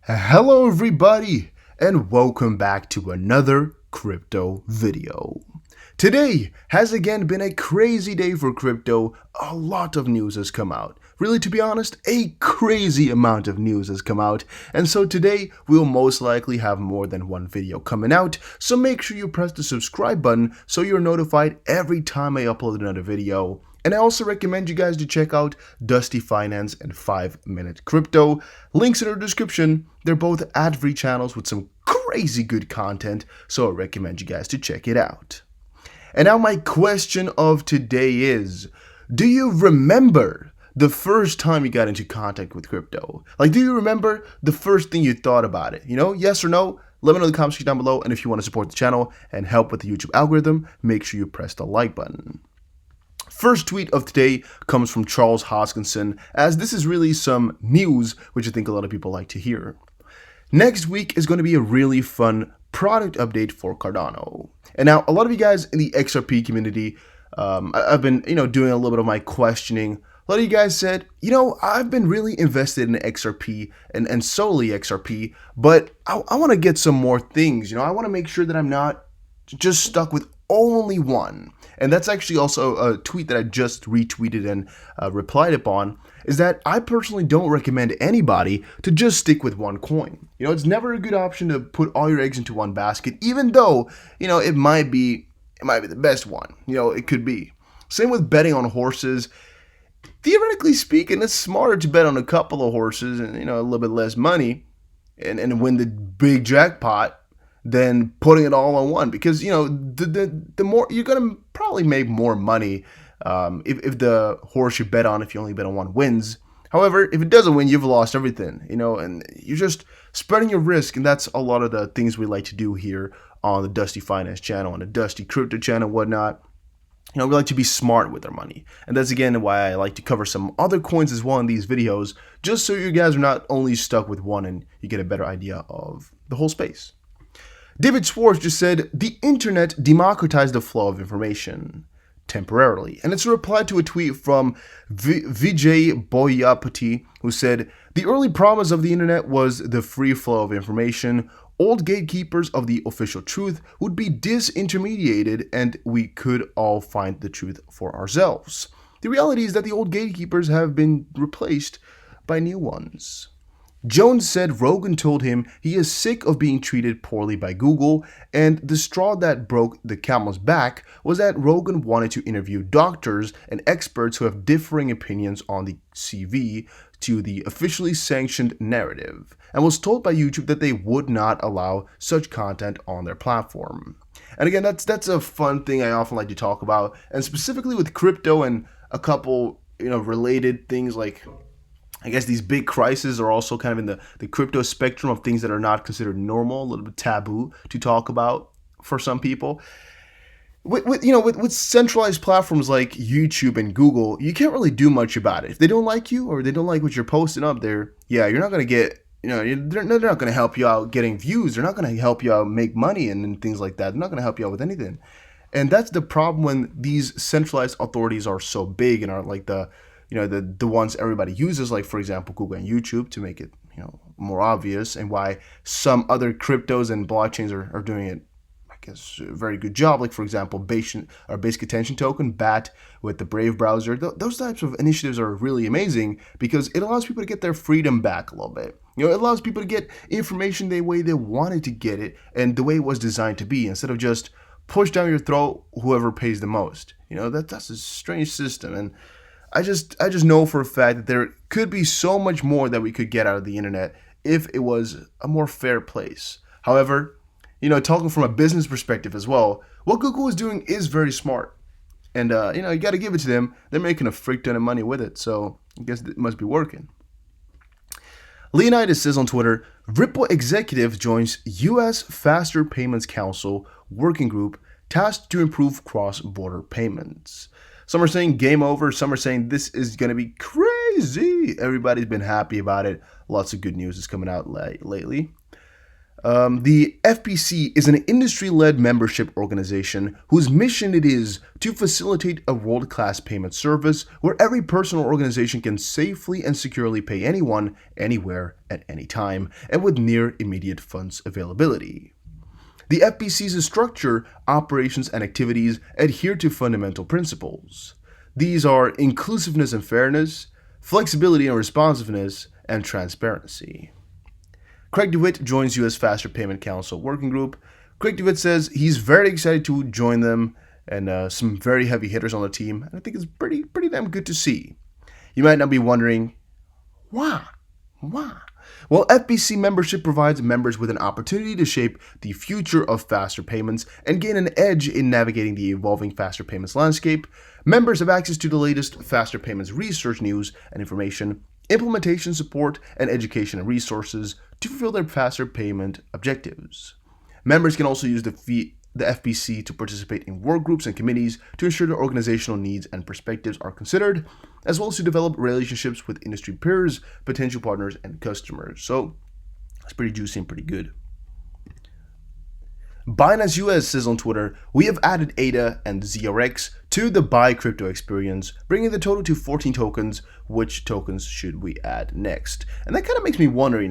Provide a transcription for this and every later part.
Hello everybody and welcome back to another crypto video. Today has again been a crazy day for crypto. A lot of news has come out. Really, to be honest, a crazy amount of news has come out. And so today we'll most likely have more than one video coming out. So make sure you press the subscribe button so you're notified every time I upload another video. And I also recommend you guys to check out Dusty Finance and 5 Minute Crypto. Links in the description. They're both ad-free channels with some crazy good content, so I recommend you guys to check it out. And now my question of today is, do you remember the first time you got into contact with crypto? Like, do you remember the first thing you thought about it? Yes or no? Let me know in the comments section down below, and if you want to support the channel and help with the YouTube algorithm, make sure you press the like button. First tweet of today comes from Charles Hoskinson, as this is really some news which I think a lot of people like to hear. Next week is going to be a really fun product update for Cardano. And now a lot of you guys in the XRP community, I've been doing a little bit of my questioning. A lot of you guys said, I've been really invested in XRP and solely XRP, but I want to get some more things. I want to make sure that I'm not just stuck with only one. And that's actually also a tweet that I just retweeted and replied upon, is that I personally don't recommend anybody to just stick with one coin. It's never a good option to put all your eggs into one basket, even though, it might be the best one. It could be. Same with betting on horses. Theoretically speaking, it's smarter to bet on a couple of horses and, a little bit less money and win the big jackpot than putting it all on one, because the more you're gonna probably make more money if the horse you bet on, if you only bet on one, wins. However, if it doesn't win, you've lost everything, and you're just spreading your risk. And that's a lot of the things we like to do here on the Dusty Finance channel, on the Dusty Crypto channel, whatnot. We like to be smart with our money. And that's again why I like to cover some other coins as well in these videos, just so you guys are not only stuck with one and you get a better idea of the whole space. David Schwartz just said, the internet democratized the flow of information temporarily. And it's a reply to a tweet from Vijay Boyapati, who said, the early promise of the internet was the free flow of information. Old gatekeepers of the official truth would be disintermediated and we could all find the truth for ourselves. The reality is that the old gatekeepers have been replaced by new ones. Jones said Rogan told him he is sick of being treated poorly by Google, and the straw that broke the camel's back was that Rogan wanted to interview doctors and experts who have differing opinions on the CV to the officially sanctioned narrative, and was told by YouTube that they would not allow such content on their platform. And again, that's a fun thing I often like to talk about, and specifically with crypto and a couple related things, like I guess these big crises are also kind of in the crypto spectrum of things that are not considered normal, a little bit taboo to talk about for some people. With centralized platforms like YouTube and Google, you can't really do much about it. If they don't like you or they don't like what you're posting up there, you're not going to get, they're not going to help you out getting views. They're not going to help you out make money and things like that. They're not going to help you out with anything. And that's the problem when these centralized authorities are so big and are like the ones everybody uses, like for example Google and YouTube, to make it more obvious, and why some other cryptos and blockchains are doing it, I guess, a very good job. Like for example, Basic Attention Token, BAT, with the Brave browser. Those types of initiatives are really amazing because it allows people to get their freedom back a little bit. It allows people to get information the way they wanted to get it and the way it was designed to be, instead of just push down your throat whoever pays the most. That's a strange system, and I just know for a fact that there could be so much more that we could get out of the internet if it was a more fair place. However, talking from a business perspective as well, what Google is doing is very smart. And, you got to give it to them. They're making a freak ton of money with it, so I guess it must be working. Leonidas says on Twitter, Ripple executive joins U.S. Faster Payments Council working group tasked to improve cross-border payments. Some are saying game over. Some are saying this is going to be crazy. Everybody's been happy about it. Lots of good news is coming out lately. The FPC is an industry-led membership organization whose mission it is to facilitate a world-class payment service where every person or organization can safely and securely pay anyone, anywhere, at any time, and with near immediate funds availability. The FPC's structure, operations, and activities adhere to fundamental principles. These are inclusiveness and fairness, flexibility and responsiveness, and transparency. Craig DeWitt joins U.S. Faster Payment Council Working Group. Craig DeWitt says he's very excited to join them and some very heavy hitters on the team. And I think it's pretty damn good to see. You might now be wondering, why? Well, FPC membership provides members with an opportunity to shape the future of faster payments and gain an edge in navigating the evolving faster payments landscape. Members have access to the latest faster payments research, news, and information, implementation support, and education and resources to fulfill their faster payment objectives. Members can also use the FPC to participate in work groups and committees to ensure their organizational needs and perspectives are considered, as well as to develop relationships with industry peers, potential partners, and customers. So it's pretty juicy and pretty good. Binance US says on Twitter, "We have added ADA and ZRX to the Buy Crypto experience, bringing the total to 14 tokens. Which tokens should we add next?" And that kind of makes me wonder,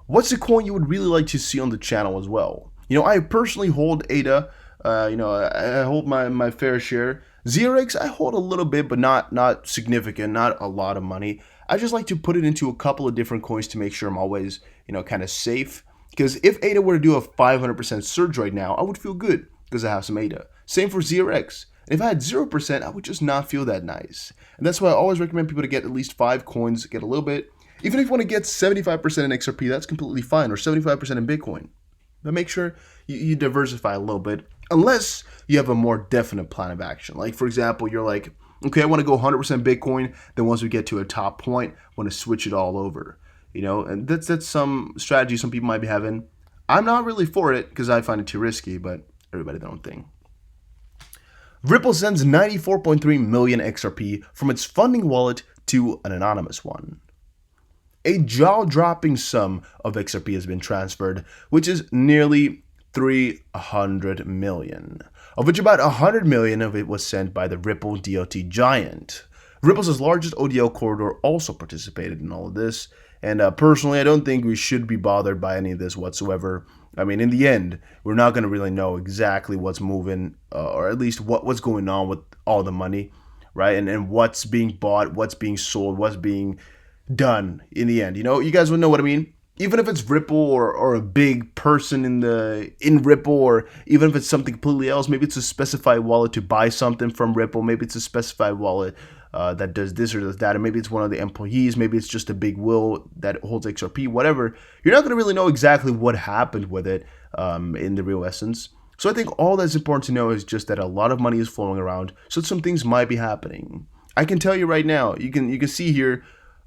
what's the coin you would really like to see on the channel as well? I personally hold ADA. I hold my fair share. ZRX, I hold a little bit, but not significant, not a lot of money. I just like to put it into a couple of different coins to make sure I'm always, kind of safe. Because if ADA were to do a 500% surge right now, I would feel good because I have some ADA. Same for ZRX. And if I had 0%, I would just not feel that nice. And that's why I always recommend people to get at least 5 coins, get a little bit. Even if you want to get 75% in XRP, that's completely fine, or 75% in Bitcoin. But make sure you diversify a little bit, unless you have a more definite plan of action. Like, for example, you're like, okay, I want to go 100% Bitcoin, then once we get to a top point, I want to switch it all over. And that's some strategy some people might be having. I'm not really for it because I find it too risky, but everybody their own thing. Ripple sends 94.3 million XRP from its funding wallet to an anonymous one. A jaw-dropping sum of XRP has been transferred, which is nearly 300 million, of which about 100 million of it was sent by the Ripple DOT giant. Ripple's largest ODL corridor also participated in all of this, and personally, I don't think we should be bothered by any of this whatsoever. I mean, in the end, we're not going to really know exactly what's moving, or at least what's going on with all the money, right? And what's being bought, what's being sold, what's being done in the end. You guys will know what I mean. Even if it's Ripple or a big person in Ripple, or even if it's something completely else, maybe it's a specified wallet to buy something from Ripple, maybe it's a specified wallet that does this or does that, and maybe it's one of the employees, maybe it's just a big will that holds XRP, whatever. You're not going to really know exactly what happened with it in the real essence. So I think all that's important to know is just that a lot of money is flowing around, so some things might be happening. I can tell you right now, you can see here,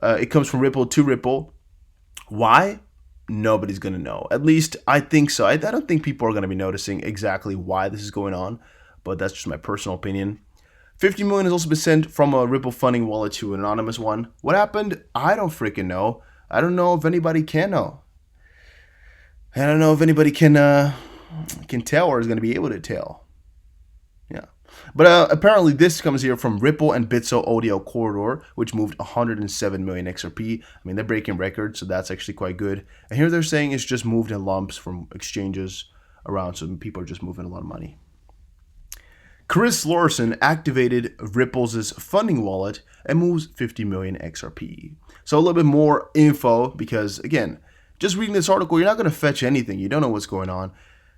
it comes from Ripple to Ripple. Why? Nobody's going to know. At least I think so. I don't think people are going to be noticing exactly why this is going on, but that's just my personal opinion. 50 million has also been sent from a Ripple funding wallet to an anonymous one. What happened? I don't freaking know. I don't know if anybody can know. I don't know if anybody can tell or is going to be able to tell. Yeah. But apparently this comes here from Ripple and Bitso ODL corridor, which moved 107 million XRP. I mean, they're breaking records, so that's actually quite good. And here they're saying it's just moved in lumps from exchanges around, so people are just moving a lot of money. Chris Larson activated Ripple's funding wallet and moves 50 million XRP. So a little bit more info because, again, just reading this article, you're not going to fetch anything. You don't know what's going on.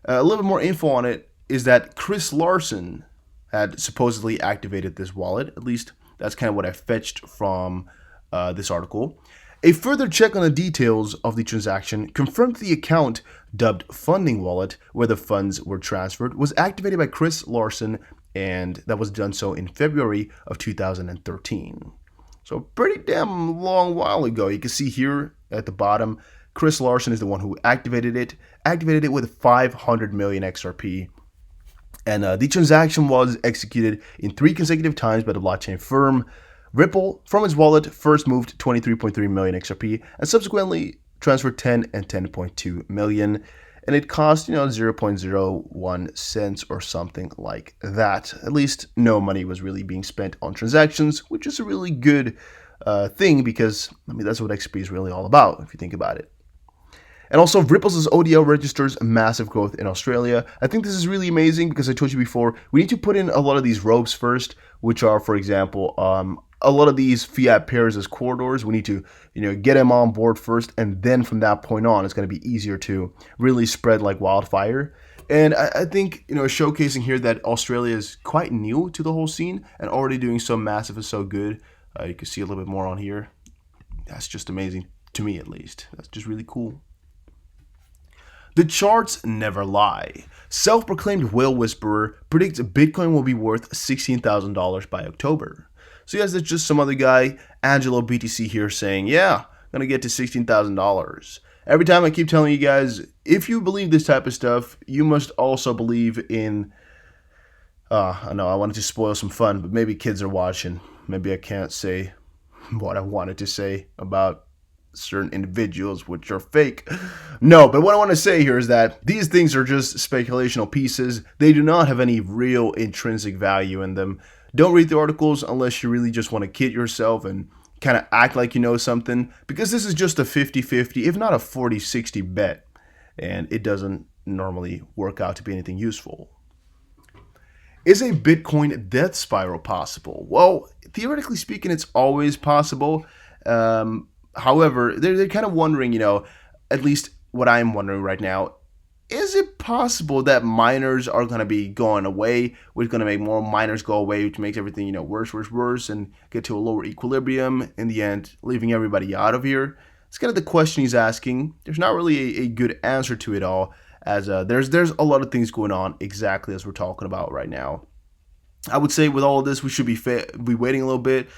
A little bit more info on it is that Chris Larson had supposedly activated this wallet. At least that's kind of what I fetched from this article. A further check on the details of the transaction confirmed the account, dubbed Funding Wallet, where the funds were transferred, was activated by Chris Larson, and that was done so in February of 2013. So pretty damn long while ago. You can see here at the bottom, Chris Larson is the one who activated it with 500 million XRP. And the transaction was executed in 3 consecutive times by the blockchain firm. Ripple, from its wallet, first moved 23.3 million XRP and subsequently transferred 10 and 10.2 million. and it cost 0.01 cents or something like that. At least no money was really being spent on transactions, which is a really good thing, because that's what XRP is really all about if you think about it. And also, Ripple's ODL registers massive growth in Australia. I think this is really amazing because I told you before, we need to put in a lot of these ropes first, which are, for example, a lot of these fiat pairs as corridors. We need to, get them on board first, and then from that point on, it's going to be easier to really spread like wildfire. And I think, showcasing here that Australia is quite new to the whole scene and already doing so massive and so good. You can see a little bit more on here. That's just amazing, to me at least. That's just really cool. The charts never lie. Self-proclaimed whale whisperer predicts Bitcoin will be worth $16,000 by October. So yes, that's just some other guy, Angelo BTC here, saying, yeah, gonna get to $16,000. Every time I keep telling you guys, if you believe this type of stuff, you must also believe in, I know I wanted to spoil some fun, but maybe kids are watching. Maybe I can't say what I wanted to say about certain individuals, which are fake. No, but what I want to say here is that these things are just speculational pieces. They do not have any real intrinsic value in them. Don't read the articles unless you really just want to kid yourself and kind of act like you know something, because this is just a 50-50, if not a 40-60 bet, and it doesn't normally work out to be anything useful. Is a Bitcoin death spiral possible? Well, theoretically speaking, it's always possible. However, they're kind of wondering, at least what I'm wondering right now, is it possible that miners are going to be going away? We're going to make more miners go away, which makes everything, worse, and get to a lower equilibrium in the end, leaving everybody out of here? It's kind of the question he's asking. There's not really a good answer to it all, as there's a lot of things going on exactly as we're talking about right now. I would say with all of this, we should be waiting a little bit.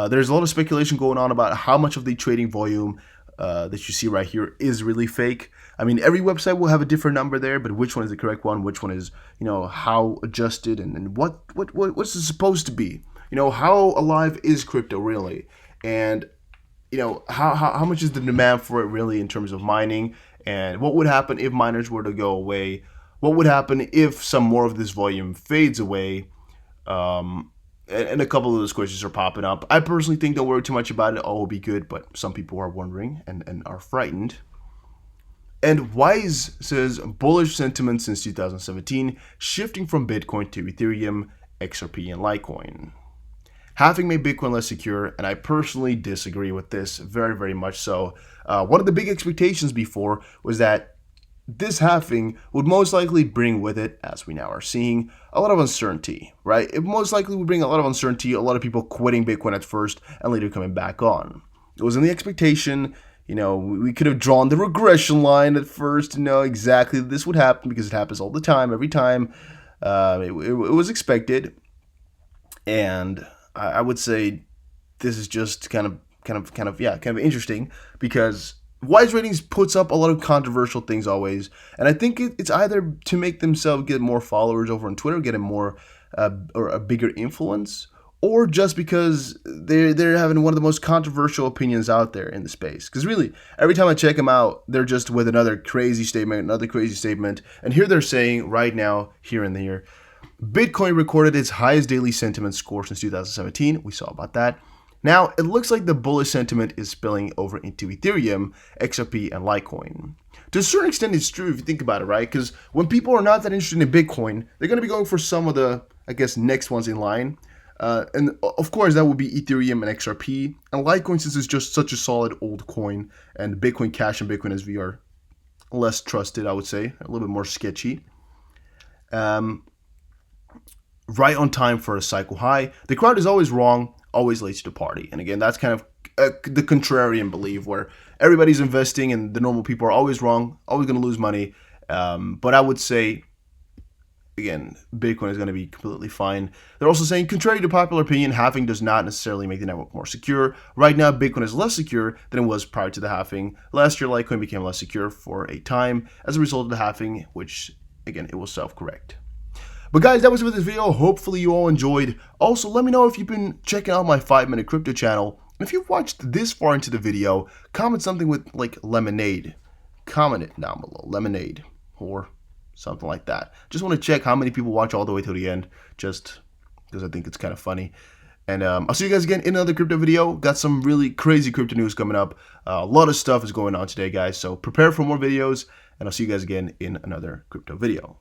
There's a lot of speculation going on about how much of the trading volume that you see right here is really fake. I mean, every website will have a different number there, but which one is the correct one? Which one is, how adjusted, and what's it supposed to be? How alive is crypto really? And, how much is the demand for it really in terms of mining? And what would happen if miners were to go away? What would happen if some more of this volume fades away? And a couple of those questions are popping up. I personally think don't worry too much about it. All will be good, but some people are wondering and are frightened. And Wise says bullish sentiment since 2017, shifting from Bitcoin to Ethereum, XRP, and Litecoin. Halving made Bitcoin less secure, and I personally disagree with this very, very much so. One of the big expectations before was that this halving would most likely bring with it, as we now are seeing, a lot of uncertainty, right? It most likely would bring a lot of uncertainty, a lot of people quitting Bitcoin at first and later coming back on. It was in the expectation, we could have drawn the regression line at first to know exactly this would happen, because it happens all the time, every time. It was expected, and I would say this is just kind of interesting, because Wise Ratings puts up a lot of controversial things always, and I think it's either to make themselves get more followers over on Twitter, get a more or a bigger influence, or just because they're having one of the most controversial opinions out there in the space. Because really, every time I check them out, they're just with another crazy statement, and here they're saying right now, here and there, Bitcoin recorded its highest daily sentiment score since 2017. We saw about that. Now, it looks like the bullish sentiment is spilling over into Ethereum, XRP, and Litecoin. To a certain extent, it's true if you think about it, right? Because when people are not that interested in Bitcoin, they're going to be going for some of the, next ones in line. And of course, that would be Ethereum and XRP. And Litecoin, since it's just such a solid old coin, and Bitcoin Cash and Bitcoin SV are less trusted, I would say, a little bit more sketchy. Right on time for a cycle high. The crowd is always wrong, always late to the party. And again, that's kind of the contrarian belief, where everybody's investing and the normal people are always wrong, always going to lose money. But I would say, again, Bitcoin is going to be completely fine. They're also saying, contrary to popular opinion, halving does not necessarily make the network more secure. Right now, Bitcoin is less secure than it was prior to the halving. Last year, Litecoin became less secure for a time as a result of the halving, which, again, it will self-correct. But guys, that was it for this video. Hopefully you all enjoyed. Also, let me know if you've been checking out my 5-minute crypto channel. And if you've watched this far into the video, comment something with like lemonade. Comment it down below, lemonade. or something like that. Just want to check how many people watch all the way till the end, just because I think it's kind of funny. And I'll see you guys again in another crypto video. Got some really crazy crypto news coming up. A lot of stuff is going on today, guys. So prepare for more videos, and I'll see you guys again in another crypto video.